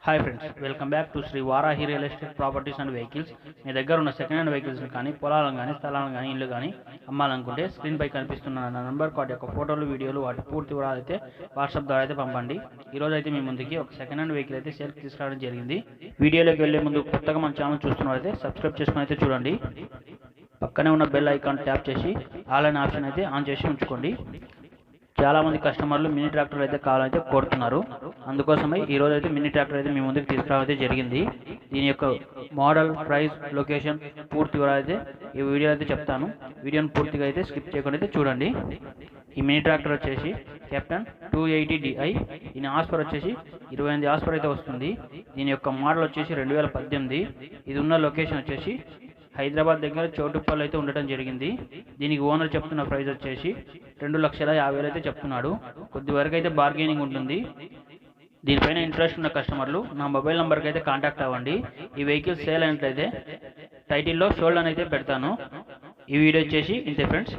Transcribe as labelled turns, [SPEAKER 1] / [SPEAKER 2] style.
[SPEAKER 1] Hi friends, welcome back to Shri Varahi real estate properties and vehicles. మీ దగ్గర ఉన్న second hand వెహికల్స్ని కానీ, పొలాలను కానీ, స్థలాలను కానీ, ఇల్లు కానీ అమ్మాలనుకుంటే స్క్రీన్ పై కనిపిస్తున్న నా నంబర్ వాటి యొక్క ఫోటోలు, వీడియోలు, వాటి పూర్తి వివరాలు అయితే వాట్సాప్ ద్వారా అయితే పంపండి. ఈరోజు అయితే మీ ముందుకి ఒక సెకండ్ హ్యాండ్ వెహికల్ అయితే సేల్కి తీసుకురావడం జరిగింది. వీడియోలోకి వెళ్ళే ముందు కొత్తగా మన ఛానల్ చూస్తున్నట్లయితే సబ్స్క్రైబ్ చేసుకుని అయితే చూడండి. పక్కనే ఉన్న బెల్ ఐకాన్ ట్యాప్ చేసి ఆల్ అనే ఆప్షన్ అయితే ఆన్ చేసి ఉంచుకోండి. చాలా మంది కస్టమర్లు మినీ ట్రాక్టర్ అయితే కావాలైతే కోరుతున్నారు. అందుకోసమే ఈ రోజు అయితే మినీ ట్రాక్టర్ అయితే మీ ముందుకు తీసుకురావడం అయితే జరిగింది. దీని యొక్క మోడల్, ప్రైస్, లొకేషన్ పూర్తి వివరాలు అయితే ఈ వీడియో అయితే చెప్తాను. వీడియోని పూర్తిగా అయితే స్కిప్ చేయకుండా అయితే చూడండి. ఈ మినీ ట్రాక్టర్ వచ్చేసి కెప్టెన్ 280DI. దీని ఆస్పర్ వచ్చేసి 28 ఆస్పర్ అయితే వస్తుంది. దీని యొక్క మోడల్ వచ్చేసి 2018. ఇది ఉన్న లొకేషన్ వచ్చేసి హైదరాబాద్ దగ్గర చౌటుప్పల్ అయితే ఉండటం జరిగింది. దీనికి ఓనర్ చెప్తున్న ప్రైస్ వచ్చేసి 2,50,000 అయితే చెప్తున్నాడు. కొద్ది వరకు అయితే బార్గెనింగ్ ఉంటుంది. దీనిపైన ఇంట్రెస్ట్ ఉన్న కస్టమర్లు నా మొబైల్ నెంబర్కి అయితే కాంటాక్ట్ అవ్వండి. ఈ వెహికల్ సేల్ అయినట్లయితే టైటిల్లో షోల్డ్ అని అయితే పెడతాను. ఈ వీడియో వచ్చేసి ఇంతే ఫ్రెండ్స్.